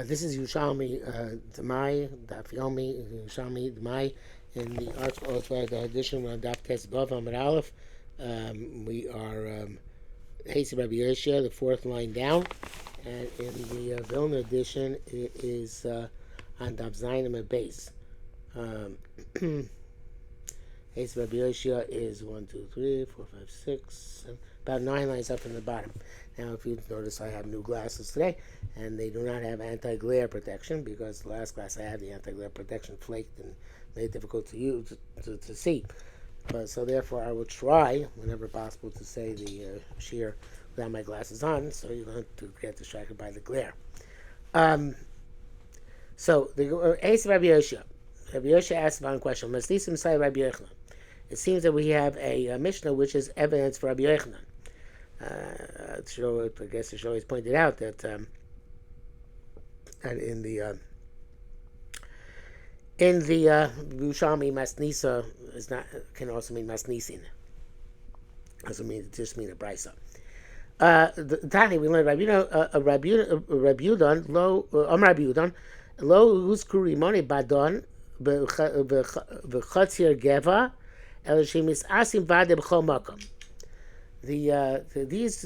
This is Yerushalmi Demai, Daf Yomi, Yerushalmi Demai, in the Arts edition of Daf Tes Vav Amud Aleph. We are Hasi Rabbi Yeshua, the fourth line down, and in the Vilna edition, it is on Daf Zayin Amud Beis. Hasi Rabbi Yeshua is 1, 2, 3, 4, 5, 6, 7, about 9 lines up in the bottom. Now, if you notice, I have new glasses today, and they do not have anti-glare protection because the last glass I had, the anti-glare protection flaked and made it difficult to use to see. So therefore, I will try, whenever possible, to say the shir without my glasses on, so you're going to get distracted by the glare. So the Ace of Rabbi Yoshua. Rabbi Yoshua asked one question. Maslisim say Rabbi Yochanan. It seems that we have a Mishnah which is evidence for Rabbi Yochanan. I guess it should always pointed out that in the Yerushalmi Masnisa is not can also mean Masnisin. Doesn't mean just mean a brisa. Tani we learned Rabbi Yudan lo Rabbi Yudan lo uskuri moni badon v'chatzir geva el shemis asim vade b'chol makom. These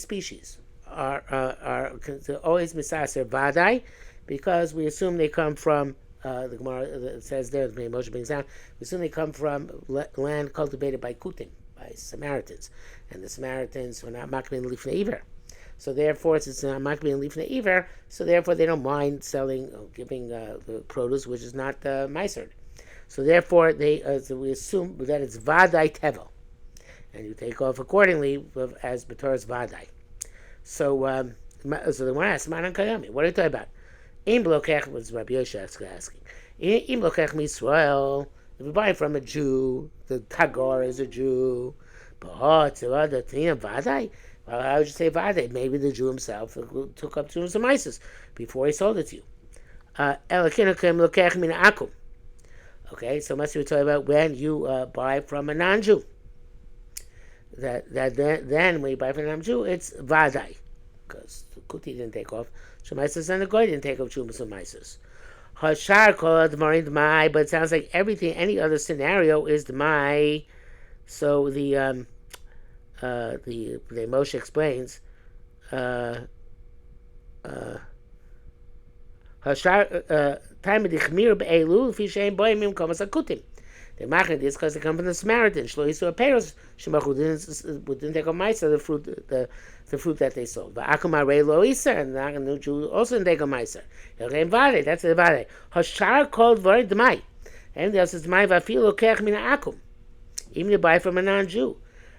species are always misaser vadai because we assume they come from the Gemara. It says there the Moshe brings down. We assume they come from land cultivated by Kutim, by Samaritans, and the Samaritans were not makbin lifnei iver. So therefore, it's not makbin lifnei iver. So therefore, they don't mind selling or giving the produce which is not meisered. So therefore, so we assume that it's vadai tevel. And you take off accordingly as B'Torah's Vadai. So the one asks, Manan Kayami, what are you talking about? Im Blokech was Rabbi Yosha asking. Im Blokech Misrael, if you buy it from a Jew, the Tagor is a Jew, but the Tina Vadai, well, how would you say Vadai? Maybe the Jew himself took up to some ISIS before he sold it to you. Elakinakim Blokech Min Akum. Okay, so must be talking about when you buy from a non-Jew. Then when you buy from a non-Jew, it's vadai, because the kuti didn't take off shemaisus and the goy didn't take off shumas and maisus. Hashar called Marin Demai, but it sounds like any other scenario is Demai. So the Moshe explains. Hashar time of the chmir be'elu fishein boimim komas akutim. They machen this because they come from the Samaritans. Shlo yisu aperos shemachu didn't take a meiser the fruit that they sold. But akum arei lo iser, and the new Jew also didn't take a meiser. Elreim vade, that's the vade. Hashar called vare demai, and the other says demai vafil lokech min akum. Even you buy from a non-Jew.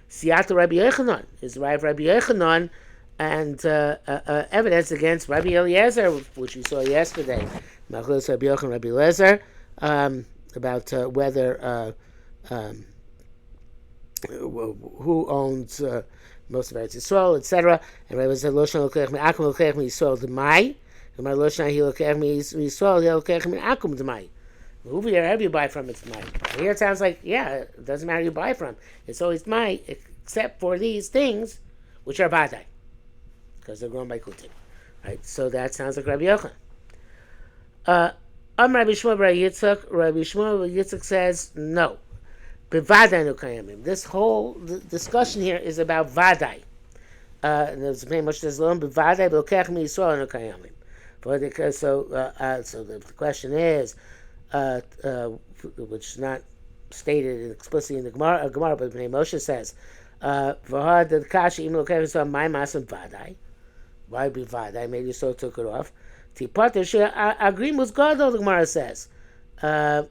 Siyata Rabbi Yochanan is right Rabbi Yochanan, and evidence against Rabbi Eliezer, which we saw yesterday. Machlos Rabbi Yochanan, Rabbi Eliezer. About whether who owns most of Eretz Yisrael, etc. And Rabbi said, "Loshan lokech mi akum lokech mi Yisrael demai." And my Loshan he lokech mi Yisrael he lokech mi akum demai. Whoever you buy from, it's demai. Here it sounds like it doesn't matter who you buy from; it's always demai, except for these things, which are vadai, because they're grown by kutim. Right. So that sounds like Rabbi Yochanan. Rabbi Shmuel Bar Yitzchak says no. Bevadai no kayamim. This whole discussion here is about vadai. There's very much says lo bevadai belokech mi Yisrael no kayamim. So the question is, which is not stated explicitly in the Gemara, but Bnei Moshe says, v'had the kashi im lokech Yisrael my masim vadai. Why be vadai? Maybe so took it off. Tipater agrimus gadol, the Gemara says. So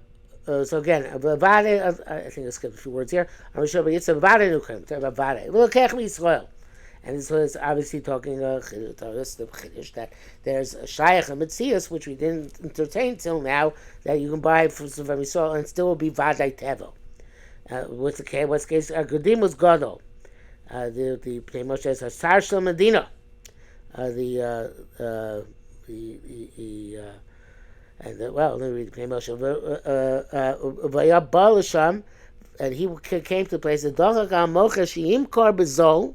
again, vade. I think I skipped a few words here. I'm sure, but it's a vade nukem. About vade. V'lokech mi Yisrael, and this was obviously talking chiddush that there's a shayach and mitzias which we didn't entertain till now that you can buy from Yisrael and still will be vade tevel. What's the case? Agrimus gadol. The Pnei Moshe says hasar shel medina. Let me read the Pnei Moshe. And he came to the place of Dochak al Mocha Sheim Kor Bezol,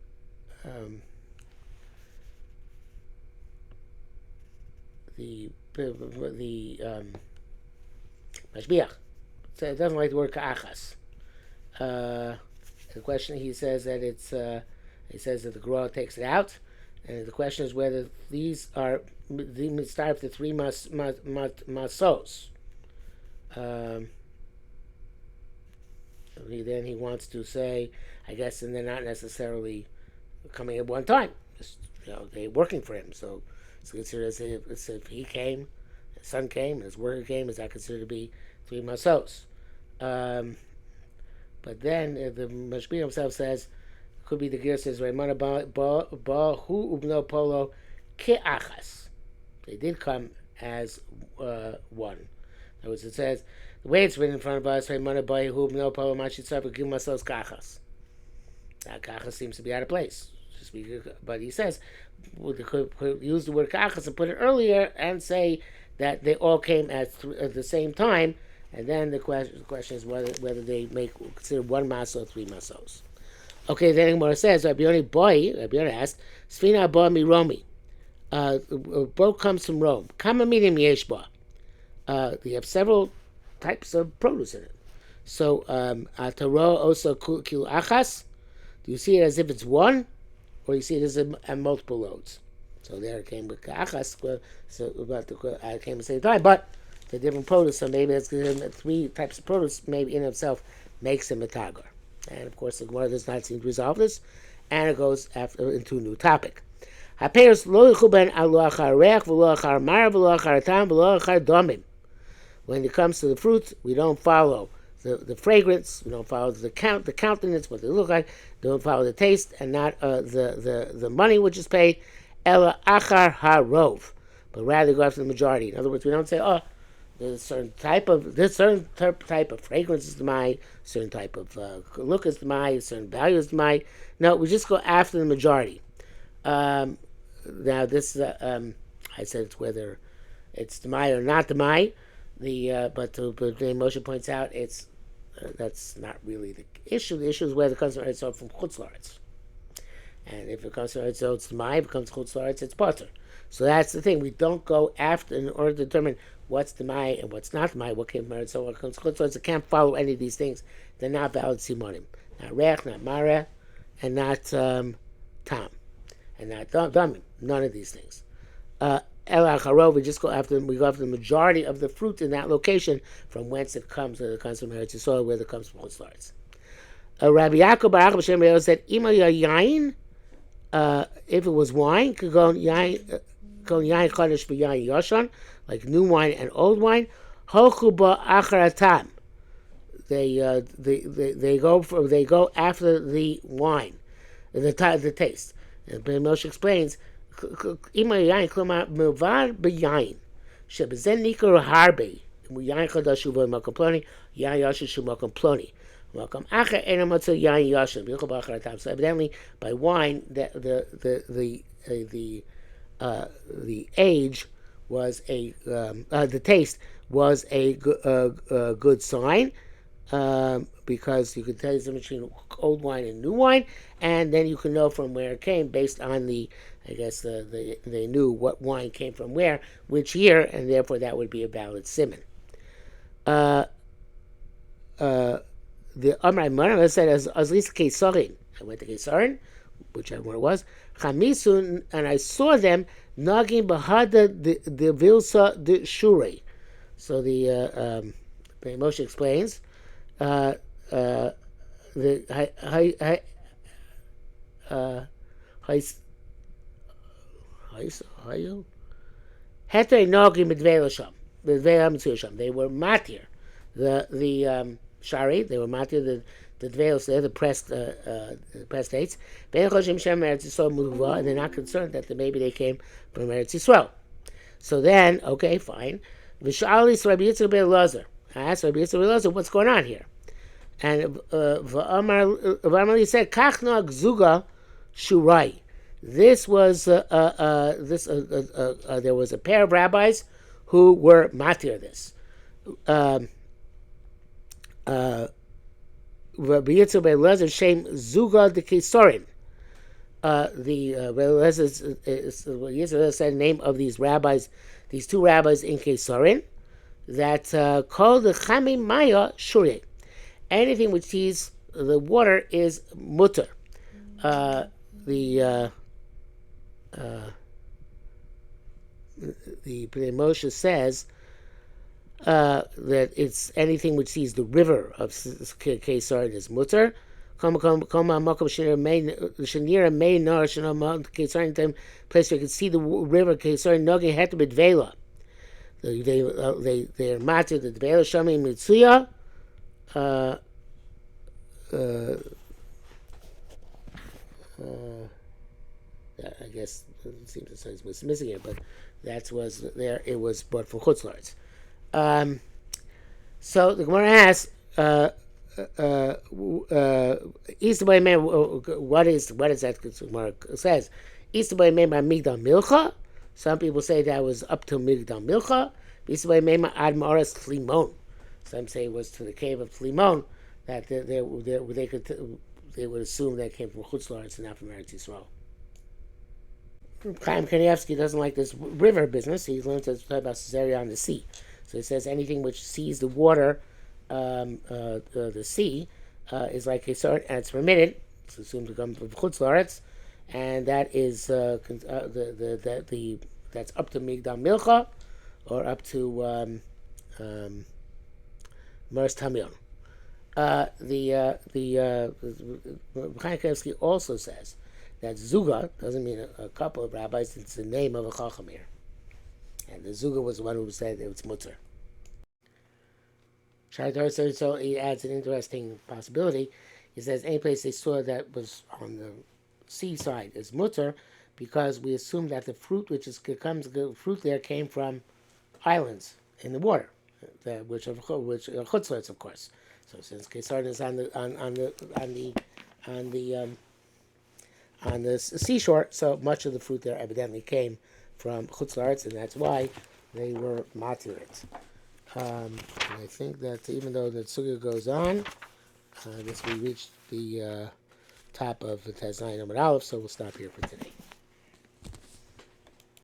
the mashbiach. So it doesn't like the word ka'achas. The question, he says that he says that the Gra takes it out, and the question is whether these are the mitzvah the three masos. Then he wants to say, I guess, and they're not necessarily coming at one time. Just, they're working for him. So it's considered as if he came, his son came, and his worker came. Is that considered to be three masos? But then the Mashbir himself says, could be the gear says, Raymana ba hu ubno polo ke'achas. They did come as one. In other words, it says, the way it's written in front of us, Raymana ba hu ubno polo machitzav gimasos kachas. That kachas seems to be out of place. But he says, we could use the word kachas and put it earlier and say that they all came at the same time. And then the question is whether they consider one maso or three masos. Okay, then Gemara says, Rabbi Yonah asked, Sfina ba mi Romi. Boat comes from Rome. Kama minim yeshba. They have several types of produce in it. So, ataro also kil achas. Do you see it as if it's one, or you see it as multiple loads? So there it came with achas. So it came at the same time, but the different produce, so maybe it's three types of produce, maybe in itself makes him a tagar. And of course, the Gemara does not seem to resolve this, and it goes into a new topic. When it comes to the fruits, we don't follow the fragrance, we don't follow the countenance, what they look like, don't follow the taste, and not the money which is paid, ela achar harov, but rather go after the majority. In other words, we don't say, there's a certain type of fragrance is my, certain type of look is my, certain value is my. No, we just go after the majority. Now this I said it's whether it's Demai or not Demai. But Moshe points out it's that's not really the issue. The issue is whether it comes from Eretz from Chutz La'aretz. And if it comes from Eretz, it's Demai. If it comes from Chutz La'aretz, it's Potter. So that's the thing. We don't go after in order to determine what's Demai and what's not Demai, what came from Eretz. So what comes from Chutz La'aretz, it can't follow any of these things. They're not valid simonim. Not Reach, not Mara, and not Tam. And not Damim. None of these things. El Acharov, we go after the majority of the fruit in that location from whence it comes, whether it comes from Eretz Yisrael, whether it comes from Chutz La'aretz. Rabbi Yaakov Baruch B'Shem Re'el said, Ima yayin, if it was wine, could go yayin chadash v'yayin yoshan, like new wine and old wine. Hochu ba'acharatam. They go after the wine, the taste. And Moshe explains. Ima yayin klomar milvad b'yayin shebezen nikar harbe yayin chadash uvo makom ploni yayin yoshin shu makom ploni makom acher ena matzah yayin yoshin b'yuchol b'acharatam. So evidently by wine the age was the taste was a good sign. Because you can tell the difference between old wine and new wine, and then you can know from where it came based on they knew what wine came from where, which year, and therefore that would be a valid simon. The Amar Marama said as least Kesarin. I went to Kesarin, whichever one it was, Chamisun, and I saw them nagin bahada the vilsa de shure. So the Moshe explains. The they were matir the shari, they were matir the dvelos there, the pressed dates, and they're not concerned that maybe they came from Eretz Yisrael. So then, okay, fine. I asked Rabbi Yitzchak, what's going on here? And V'amar said, Kach noag zuga shurai. This was there was a pair of rabbis who were matir this. Rabbi Yitzchak ben Elazar shem zuga de Kesarim. Yisrael said the name of these rabbis, these two rabbis in Kesarin, that called the Chami Maya Shurye. Anything which sees the water is mutter. The Moshe says that it's anything which sees the river of Kesarin is mutter. Place where you can see the river Kesarin Nogi had to be Dvela. They're matter the Dvela Shami Mitsuya. I guess it seems the sentence was missing it, but that was there. It was brought from Chutzlards. So the Gemara asks, Easter boy man, what is that? The Gemara says, Easter boy man by Migdal Milcha. Some people say that was up to Migdal Milcha. Easter boy man by Ad Maras Flimon. Some say it was to the cave of Flimon that they would assume that came from Chutzlards and not from Eretz Yisrael. Chaim Kanievsky doesn't like this river business. He learns to talk about Caesarea on the sea. So he says anything which sees the water, the sea, is like a sort, and it's permitted. It's assumed to come from Chutzlaretz, and that is that's up to Migdal Milcha, or up to Mers Tamion. The Chaim Kanievsky also says that Zuga doesn't mean a couple of rabbis, it's the name of a Chacham here. And the Zuga was the one who said it was mutter. So he adds an interesting possibility. He says any place they saw that was on the seaside is mutter, because we assume that the fruit the fruit there came from islands in the water, which are chutzlets, of course. So since Kesar is on the seashore, so much of the fruit there evidently came from Chutzlaretz, and that's why they were matirit. And I think that even though the sugya goes on, I guess we reached the top of the Taz Zayin Amud Aleph, so we'll stop here for today.